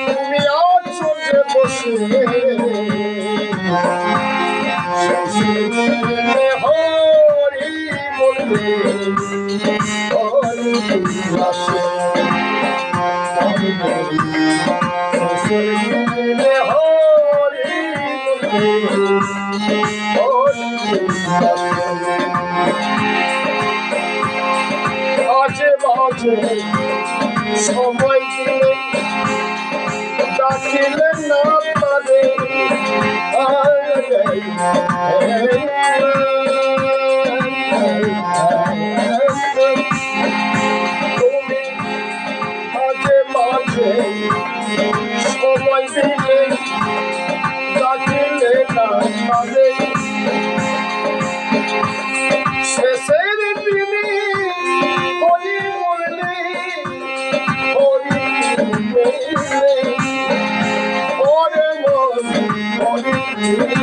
তুমি আছো যে বসে হরি বলবে হরি আসে হরি মাঝে মাঝে সময় দিলে ডাকিলে না পারে তুমি মাঝে মাঝে সময় দিলে ডাকিলে না পারে শেষের দিনে হরি বললে হরি বললে ওরে মন হরি